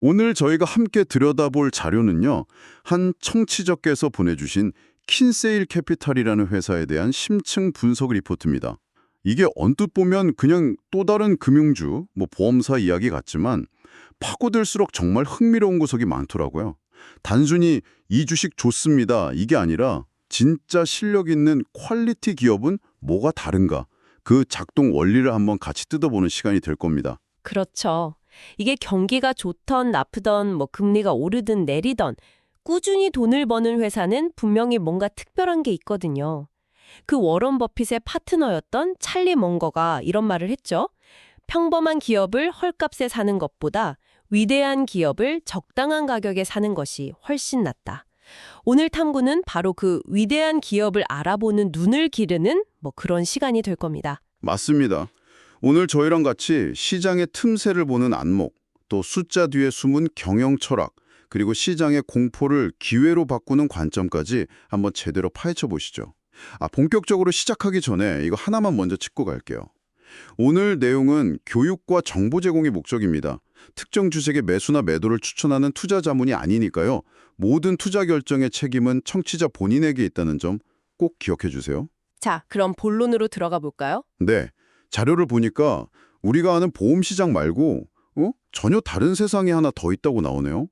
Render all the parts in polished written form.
오늘 저희가 함께 들여다볼 자료는요, 한 청취자께서 보내주신 킨세일 캐피탈이라는 회사에 대한 심층 분석 리포트입니다. 이게 언뜻 보면 그냥 또 다른 금융주, 보험사 이야기 같지만 파고들수록 정말 흥미로운 구석이 많더라고요. 단순히 이 주식 좋습니다, 이게 아니라 진짜 실력 있는 퀄리티 기업은 뭐가 다른가, 그 작동 원리를 한번 같이 뜯어보는 시간이 될 겁니다. 그렇죠. 이게 경기가 좋던 나쁘던 금리가 오르든 내리던 꾸준히 돈을 버는 회사는 분명히 뭔가 특별한 게 있거든요. 그 워런 버핏의 파트너였던 찰리 먼거가 이런 말을 했죠. 평범한 기업을 헐값에 사는 것보다 위대한 기업을 적당한 가격에 사는 것이 훨씬 낫다. 오늘 탐구는 바로 그 위대한 기업을 알아보는 눈을 기르는 그런 시간이 될 겁니다. 맞습니다. 오늘 저희랑 같이 시장의 틈새를 보는 안목, 또 숫자 뒤에 숨은 경영 철학, 그리고 시장의 공포를 기회로 바꾸는 관점까지 한번 제대로 파헤쳐 보시죠. 본격적으로 시작하기 전에 이거 하나만 먼저 짚고 갈게요. 오늘 내용은 교육과 정보 제공이 목적입니다. 특정 주식의 매수나 매도를 추천하는 투자 자문이 아니니까요. 모든 투자 결정의 책임은 청취자 본인에게 있다는 점 꼭 기억해 주세요. 자, 그럼 본론으로 들어가 볼까요? 네, 자료를 보니까 우리가 아는 보험 시장 말고 전혀 다른 세상이 하나 더 있다고 나오네요.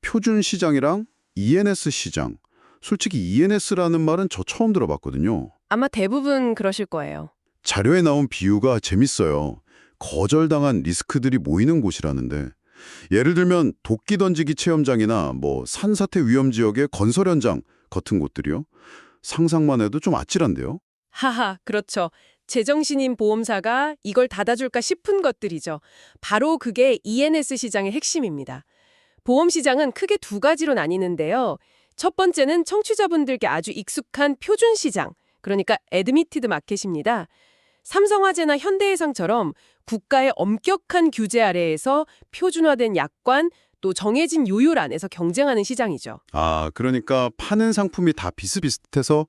표준 시장이랑 ENS 시장. 솔직히 ENS라는 말은 저 처음 들어봤거든요. 아마 대부분 그러실 거예요. 자료에 나온 비유가 재밌어요. 거절당한 리스크들이 모이는 곳이라는데, 예를 들면 도끼 던지기 체험장이나 산사태 위험 지역의 건설 현장 같은 곳들이요. 상상만 해도 좀 아찔한데요. 하하, 그렇죠. 제정신인 보험사가 이걸 닫아줄까 싶은 것들이죠. 바로 그게 ENS 시장의 핵심입니다. 보험 시장은 크게 두 가지로 나뉘는데요. 첫 번째는 청취자분들께 아주 익숙한 표준 시장, 그러니까 애드미티드 마켓입니다. 삼성화재나 현대해상처럼 국가의 엄격한 규제 아래에서 표준화된 약관, 또 정해진 요율 안에서 경쟁하는 시장이죠. 그러니까 파는 상품이 다 비슷비슷해서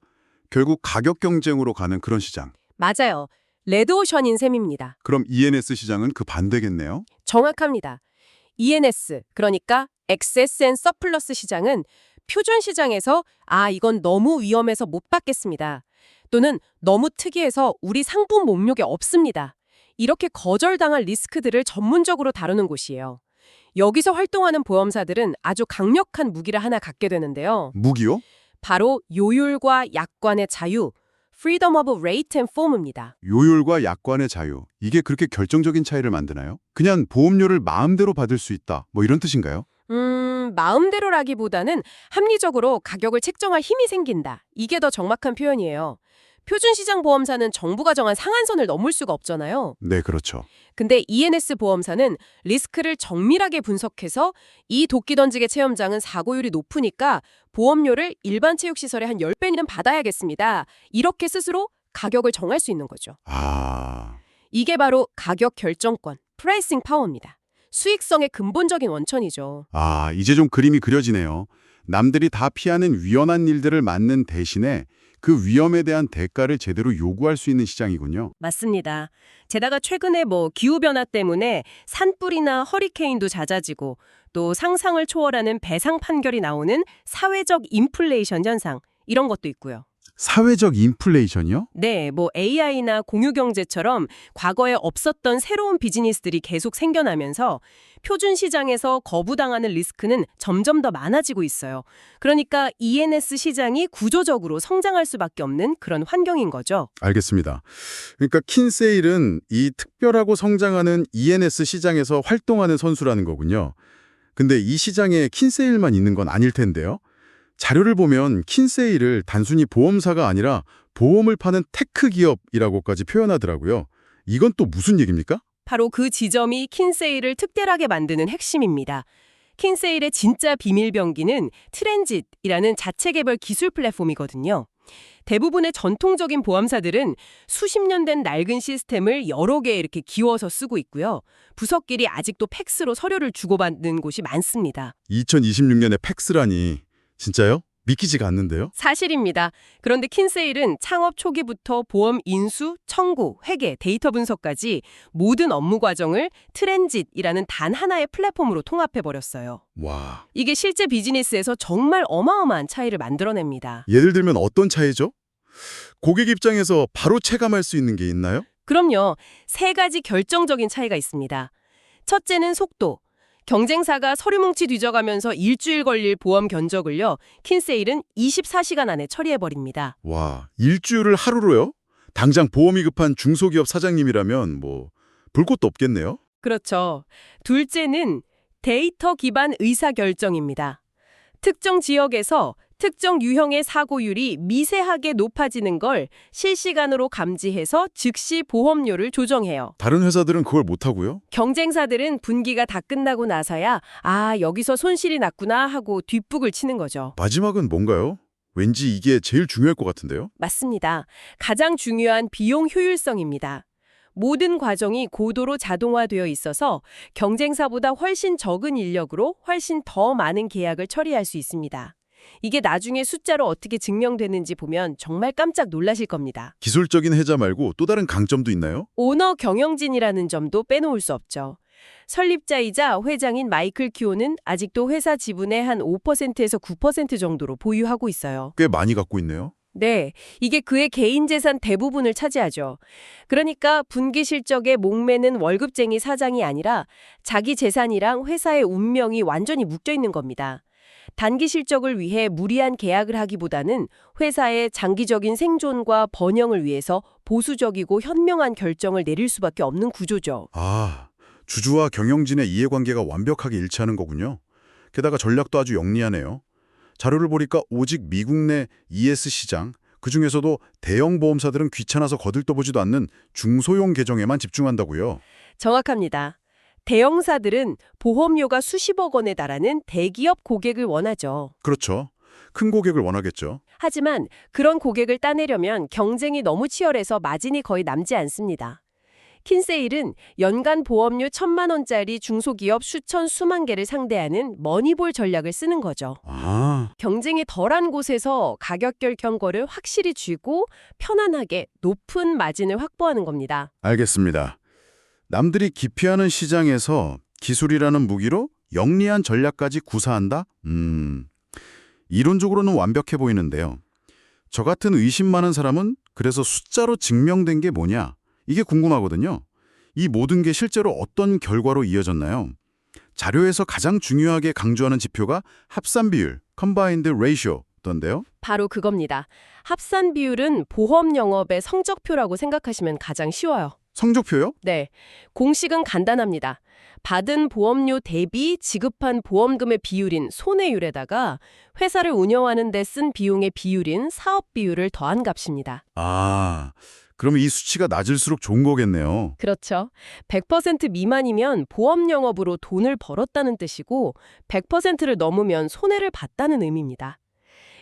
결국 가격 경쟁으로 가는 그런 시장. 맞아요. 레드오션인 셈입니다. 그럼 ENS 시장은 그 반대겠네요? 정확합니다. ENS, 그러니까 Excess and Surplus 시장은 표준 시장에서 이건 너무 위험해서 못 받겠습니다. 또는 너무 특이해서 우리 상품 목록에 없습니다. 이렇게 거절당할 리스크들을 전문적으로 다루는 곳이에요. 여기서 활동하는 보험사들은 아주 강력한 무기를 하나 갖게 되는데요. 무기요? 바로 요율과 약관의 자유, Freedom of Rate and Form입니다. 요율과 약관의 자유. 이게 그렇게 결정적인 차이를 만드나요? 그냥 보험료를 마음대로 받을 수 있다. 이런 뜻인가요? 마음대로라기보다는 합리적으로 가격을 책정할 힘이 생긴다. 이게 더 정확한 표현이에요. 표준 시장 보험사는 정부가 정한 상한선을 넘을 수가 없잖아요. 네, 그렇죠. 근데 ENS 보험사는 리스크를 정밀하게 분석해서 이 도끼 던지기 체험장은 사고율이 높으니까 보험료를 일반 체육시설의 한 10배는 받아야겠습니다. 이렇게 스스로 가격을 정할 수 있는 거죠. 이게 바로 가격 결정권, 프라이싱 파워입니다. 수익성의 근본적인 원천이죠. 이제 좀 그림이 그려지네요. 남들이 다 피하는 위험한 일들을 막는 대신에 그 위험에 대한 대가를 제대로 요구할 수 있는 시장이군요. 맞습니다. 게다가 최근에 기후변화 때문에 산불이나 허리케인도 잦아지고 또 상상을 초월하는 배상 판결이 나오는 사회적 인플레이션 현상, 이런 것도 있고요. 사회적 인플레이션이요? 네, AI나 공유경제처럼 과거에 없었던 새로운 비즈니스들이 계속 생겨나면서 표준 시장에서 거부당하는 리스크는 점점 더 많아지고 있어요. 그러니까 ENS 시장이 구조적으로 성장할 수밖에 없는 그런 환경인 거죠. 알겠습니다. 그러니까 킨세일은 이 특별하고 성장하는 ENS 시장에서 활동하는 선수라는 거군요. 근데 이 시장에 킨세일만 있는 건 아닐 텐데요. 자료를 보면 킨세일을 단순히 보험사가 아니라 보험을 파는 테크 기업이라고까지 표현하더라고요. 이건 또 무슨 얘기입니까? 바로 그 지점이 킨세일을 특별하게 만드는 핵심입니다. 킨세일의 진짜 비밀병기는 트랜짓이라는 자체 개발 기술 플랫폼이거든요. 대부분의 전통적인 보험사들은 수십 년 된 낡은 시스템을 여러 개 이렇게 기워서 쓰고 있고요. 부서끼리 아직도 팩스로 서류를 주고받는 곳이 많습니다. 2026년에 팩스라니. 진짜요? 믿기지가 않는데요? 사실입니다. 그런데 킨세일은 창업 초기부터 보험 인수, 청구, 회계, 데이터 분석까지 모든 업무 과정을 트랜짓이라는 단 하나의 플랫폼으로 통합해버렸어요. 와, 이게 실제 비즈니스에서 정말 어마어마한 차이를 만들어냅니다. 예를 들면 어떤 차이죠? 고객 입장에서 바로 체감할 수 있는 게 있나요? 그럼요. 세 가지 결정적인 차이가 있습니다. 첫째는 속도. 경쟁사가 서류 뭉치 뒤져가면서 일주일 걸릴 보험 견적을요, 킨세일은 24시간 안에 처리해버립니다. 와, 일주일을 하루로요? 당장 보험이 급한 중소기업 사장님이라면 볼 곳도 없겠네요? 그렇죠. 둘째는 데이터 기반 의사결정입니다. 특정 지역에서 특정 유형의 사고율이 미세하게 높아지는 걸 실시간으로 감지해서 즉시 보험료를 조정해요. 다른 회사들은 그걸 못하고요? 경쟁사들은 분기가 다 끝나고 나서야 여기서 손실이 났구나 하고 뒷북을 치는 거죠. 마지막은 뭔가요? 왠지 이게 제일 중요할 것 같은데요? 맞습니다. 가장 중요한 비용 효율성입니다. 모든 과정이 고도로 자동화되어 있어서 경쟁사보다 훨씬 적은 인력으로 훨씬 더 많은 계약을 처리할 수 있습니다. 이게 나중에 숫자로 어떻게 증명되는지 보면 정말 깜짝 놀라실 겁니다. 기술적인 혜자 말고 또 다른 강점도 있나요? 오너 경영진이라는 점도 빼놓을 수 없죠. 설립자이자 회장인 마이클 키오는 아직도 회사 지분의 한 5%에서 9% 정도로 보유하고 있어요. 꽤 많이 갖고 있네요. 네, 이게 그의 개인 재산 대부분을 차지하죠. 그러니까 분기 실적에 목매는 월급쟁이 사장이 아니라 자기 재산이랑 회사의 운명이 완전히 묶여 있는 겁니다. 단기 실적을 위해 무리한 계약을 하기보다는 회사의 장기적인 생존과 번영을 위해서 보수적이고 현명한 결정을 내릴 수밖에 없는 구조죠. 아, 주주와 경영진의 이해관계가 완벽하게 일치하는 거군요. 게다가 전략도 아주 영리하네요. 자료를 보니까 오직 미국 내 ES 시장, 그중에서도 대형 보험사들은 귀찮아서 거들떠보지도 않는 중소형 계정에만 집중한다고요. 정확합니다. 대형사들은 보험료가 수십억 원에 달하는 대기업 고객을 원하죠. 그렇죠. 큰 고객을 원하겠죠. 하지만 그런 고객을 따내려면 경쟁이 너무 치열해서 마진이 거의 남지 않습니다. 킨세일은 연간 보험료 1,000만 원짜리 중소기업 수천 수만 개를 상대하는 머니볼 전략을 쓰는 거죠. 아, 경쟁이 덜한 곳에서 가격결 경고를 확실히 쥐고 편안하게 높은 마진을 확보하는 겁니다. 알겠습니다. 남들이 기피하는 시장에서 기술이라는 무기로 영리한 전략까지 구사한다? 이론적으로는 완벽해 보이는데요. 저 같은 의심 많은 사람은 그래서 숫자로 증명된 게 뭐냐? 이게 궁금하거든요. 이 모든 게 실제로 어떤 결과로 이어졌나요? 자료에서 가장 중요하게 강조하는 지표가 합산 비율, combined ratio던데요. 바로 그겁니다. 합산 비율은 보험 영업의 성적표라고 생각하시면 가장 쉬워요. 성적표요? 네, 공식은 간단합니다. 받은 보험료 대비 지급한 보험금의 비율인 손해율에다가 회사를 운영하는 데 쓴 비용의 비율인 사업 비율을 더한 값입니다. 아, 그럼 이 수치가 낮을수록 좋은 거겠네요. 그렇죠. 100% 미만이면 보험 영업으로 돈을 벌었다는 뜻이고 100%를 넘으면 손해를 봤다는 의미입니다.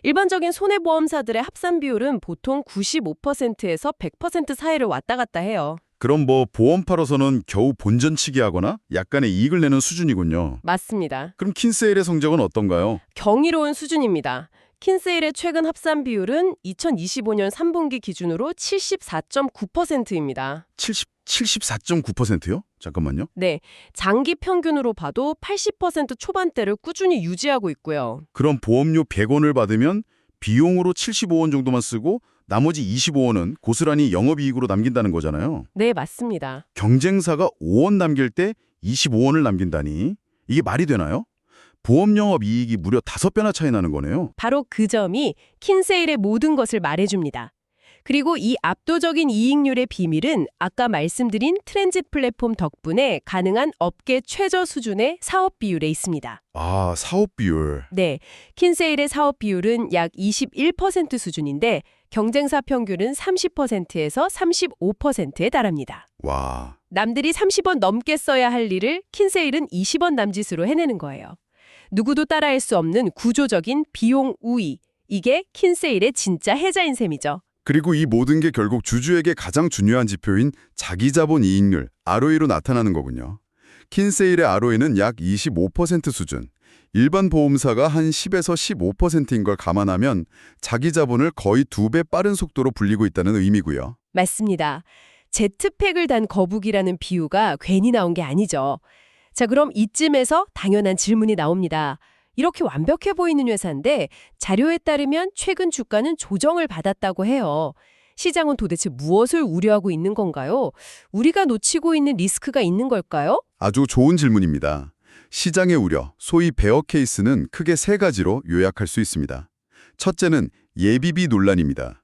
일반적인 손해보험사들의 합산 비율은 보통 95%에서 100% 사이를 왔다 갔다 해요. 그럼 보험파로서는 겨우 본전치기 하거나 약간의 이익을 내는 수준이군요. 맞습니다. 그럼 킨세일의 성적은 어떤가요? 경이로운 수준입니다. 킨세일의 최근 합산 비율은 2025년 3분기 기준으로 74.9%입니다. 74.9%요? 잠깐만요. 네, 장기 평균으로 봐도 80% 초반대를 꾸준히 유지하고 있고요. 그럼 보험료 100원을 받으면 비용으로 75원 정도만 쓰고 나머지 25원은 고스란히 영업이익으로 남긴다는 거잖아요. 네, 맞습니다. 경쟁사가 5원 남길 때 25원을 남긴다니 이게 말이 되나요? 보험 영업 이익이 무려 5배나 차이 나는 거네요. 바로 그 점이 킨세일의 모든 것을 말해줍니다. 그리고 이 압도적인 이익률의 비밀은 아까 말씀드린 트랜짓 플랫폼 덕분에 가능한 업계 최저 수준의 사업 비율에 있습니다. 아, 사업 비율. 네, 킨세일의 사업 비율은 약 21% 수준인데 경쟁사 평균은 30%에서 35%에 달합니다. 와. 남들이 30원 넘게 써야 할 일을 킨세일은 20원 남짓으로 해내는 거예요. 누구도 따라할 수 없는 구조적인 비용 우위. 이게 킨세일의 진짜 혜자인 셈이죠. 그리고 이 모든 게 결국 주주에게 가장 중요한 지표인 자기자본 이익률, ROE로 나타나는 거군요. 킨세일의 ROE는 약 25% 수준. 일반 보험사가 한 10에서 15%인 걸 감안하면 자기 자본을 거의 2배 빠른 속도로 불리고 있다는 의미고요. 맞습니다. 제트팩을 단 거북이라는 비유가 괜히 나온 게 아니죠. 자, 그럼 이쯤에서 당연한 질문이 나옵니다. 이렇게 완벽해 보이는 회사인데 자료에 따르면 최근 주가는 조정을 받았다고 해요. 시장은 도대체 무엇을 우려하고 있는 건가요? 우리가 놓치고 있는 리스크가 있는 걸까요? 아주 좋은 질문입니다. 시장의 우려, 소위 베어 케이스는 크게 세 가지로 요약할 수 있습니다. 첫째는 예비비 논란입니다.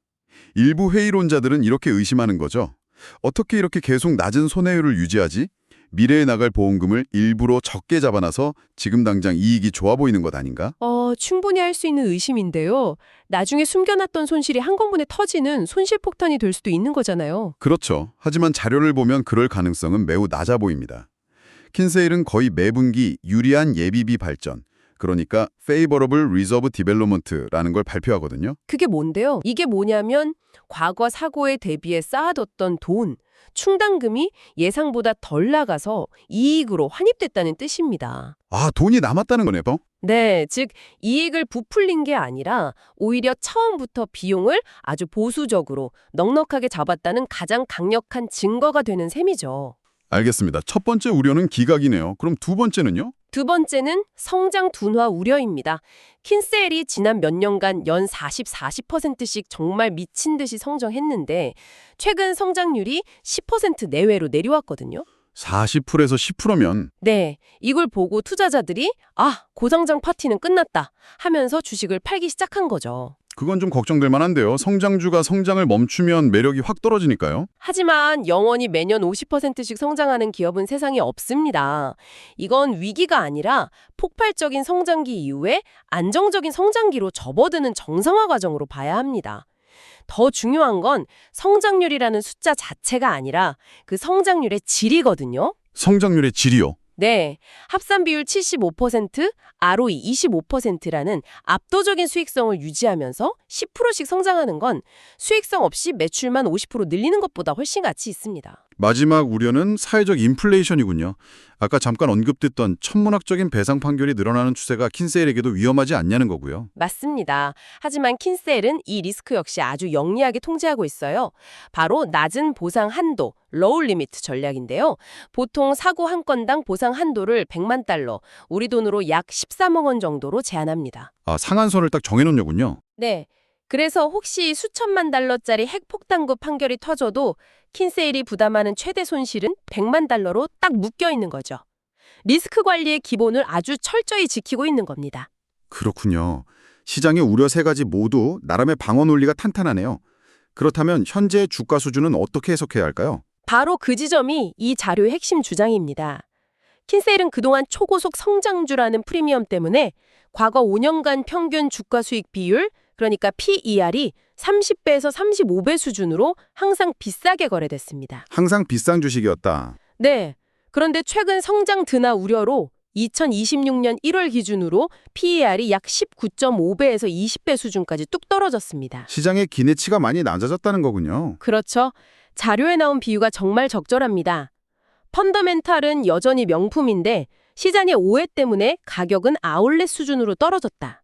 일부 회의론자들은 이렇게 의심하는 거죠. 어떻게 이렇게 계속 낮은 손해율을 유지하지? 미래에 나갈 보험금을 일부러 적게 잡아놔서 지금 당장 이익이 좋아 보이는 것 아닌가? 충분히 할 수 있는 의심인데요. 나중에 숨겨놨던 손실이 한꺼번에 터지는 손실 폭탄이 될 수도 있는 거잖아요. 그렇죠. 하지만 자료를 보면 그럴 가능성은 매우 낮아 보입니다. 킨세일은 거의 매분기 유리한 예비비 발전, 그러니까 Favorable Reserve Development라는 걸 발표하거든요. 그게 뭔데요? 이게 뭐냐면 과거 사고에 대비해 쌓아뒀던 돈, 충당금이 예상보다 덜 나가서 이익으로 환입됐다는 뜻입니다. 아, 돈이 남았다는 거네, 뭐? 네, 즉 이익을 부풀린 게 아니라 오히려 처음부터 비용을 아주 보수적으로 넉넉하게 잡았다는 가장 강력한 증거가 되는 셈이죠. 알겠습니다. 첫 번째 우려는 기각이네요. 그럼 두 번째는요? 두 번째는 성장 둔화 우려입니다. 킨셀이 지난 몇 년간 연 40%씩 정말 미친 듯이 성장했는데 최근 성장률이 10% 내외로 내려왔거든요. 40%에서 10%면 네, 이걸 보고 투자자들이 고성장 파티는 끝났다 하면서 주식을 팔기 시작한 거죠. 그건 좀 걱정될 만한데요. 성장주가 성장을 멈추면 매력이 확 떨어지니까요. 하지만 영원히 매년 50%씩 성장하는 기업은 세상에 없습니다. 이건 위기가 아니라 폭발적인 성장기 이후에 안정적인 성장기로 접어드는 정상화 과정으로 봐야 합니다. 더 중요한 건 성장률이라는 숫자 자체가 아니라 그 성장률의 질이거든요. 성장률의 질이요. 네, 합산 비율 75%, ROE 25%라는 압도적인 수익성을 유지하면서 10%씩 성장하는 건 수익성 없이 매출만 50% 늘리는 것보다 훨씬 가치 있습니다. 마지막 우려는 사회적 인플레이션이군요. 아까 잠깐 언급됐던 천문학적인 배상 판결이 늘어나는 추세가 킨세일에게도 위험하지 않냐는 거고요. 맞습니다. 하지만 킨셀은 이 리스크 역시 아주 영리하게 통제하고 있어요. 바로 낮은 보상 한도, 로우 리미트 전략인데요. 보통 사고 한 건당 보상 한도를 100만 달러, 우리 돈으로 약 13억 원 정도로 제한합니다. 아, 상한선을 딱 정해놓냐군요. 네. 그래서 혹시 수천만 달러짜리 핵폭탄급 판결이 터져도 킨세일이 부담하는 최대 손실은 100만 달러로 딱 묶여 있는 거죠. 리스크 관리의 기본을 아주 철저히 지키고 있는 겁니다. 그렇군요. 시장의 우려 세 가지 모두 나름의 방어 논리가 탄탄하네요. 그렇다면 현재 주가 수준은 어떻게 해석해야 할까요? 바로 그 지점이 이 자료의 핵심 주장입니다. 킨세일은 그동안 초고속 성장주라는 프리미엄 때문에 과거 5년간 평균 주가 수익 비율, 그러니까 PER이 30배에서 35배 수준으로 항상 비싸게 거래됐습니다. 항상 비싼 주식이었다. 네. 그런데 최근 성장 둔화 우려로 2026년 1월 기준으로 PER이 약 19.5배에서 20배 수준까지 뚝 떨어졌습니다. 시장의 기대치가 많이 낮아졌다는 거군요. 그렇죠. 자료에 나온 비유가 정말 적절합니다. 펀더멘탈은 여전히 명품인데 시장의 오해 때문에 가격은 아울렛 수준으로 떨어졌다.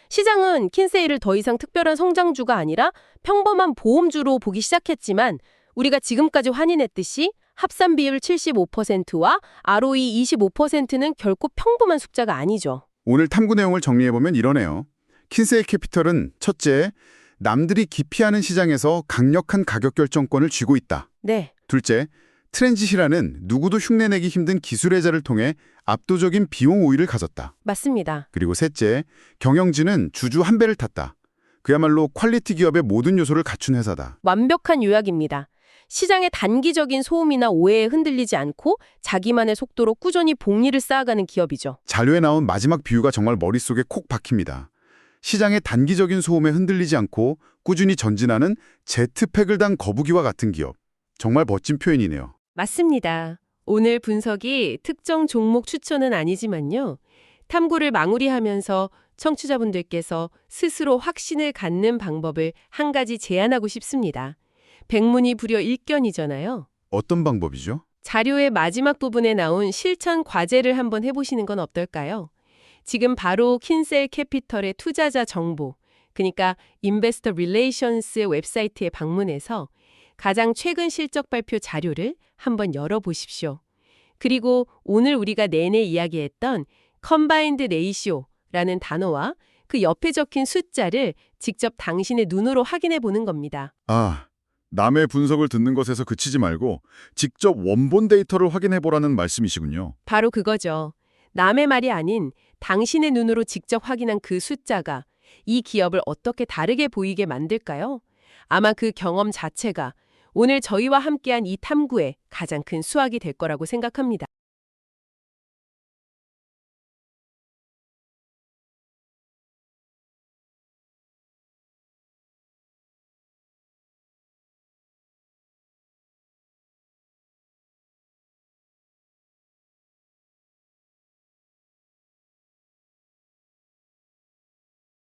시장은 킨세일을 더 이상 특별한 성장주가 아니라 평범한 보험주로 보기 시작했지만 우리가 지금까지 환인했듯이 합산 비율 75%와 ROE 25%는 결코 평범한 숫자가 아니죠. 오늘 탐구 내용을 정리해보면 이러네요. 킨세일 캐피털은 첫째, 남들이 기피하는 시장에서 강력한 가격 결정권을 쥐고 있다. 네. 둘째, 트랜짓이라는 누구도 흉내내기 힘든 기술 해자를 통해 압도적인 비용 우위를 가졌다. 맞습니다. 그리고 셋째, 경영진은 주주 한 배를 탔다. 그야말로 퀄리티 기업의 모든 요소를 갖춘 회사다. 완벽한 요약입니다. 시장의 단기적인 소음이나 오해에 흔들리지 않고 자기만의 속도로 꾸준히 복리를 쌓아가는 기업이죠. 자료에 나온 마지막 비유가 정말 머릿속에 콕 박힙니다. 시장의 단기적인 소음에 흔들리지 않고 꾸준히 전진하는 제트팩을 단 거북이와 같은 기업. 정말 멋진 표현이네요. 맞습니다. 오늘 분석이 특정 종목 추천은 아니지만요. 탐구를 마무리하면서 청취자분들께서 스스로 확신을 갖는 방법을 한 가지 제안하고 싶습니다. 백문이 불여 일견이잖아요. 어떤 방법이죠? 자료의 마지막 부분에 나온 실천 과제를 한번 해보시는 건 어떨까요? 지금 바로 킨셀 캐피털의 투자자 정보, 그러니까 인베스터 릴레이션스 웹사이트에 방문해서 가장 최근 실적 발표 자료를 한번 열어보십시오. 그리고 오늘 우리가 내내 이야기했던 컴바인드 레이시오라는 단어와 그 옆에 적힌 숫자를 직접 당신의 눈으로 확인해 보는 겁니다. 아, 남의 분석을 듣는 것에서 그치지 말고 직접 원본 데이터를 확인해보라는 말씀이시군요. 바로 그거죠. 남의 말이 아닌 당신의 눈으로 직접 확인한 그 숫자가 이 기업을 어떻게 다르게 보이게 만들까요? 아마 그 경험 자체가 오늘 저희와 함께한 이 탐구의 가장 큰 수확이 될 거라고 생각합니다.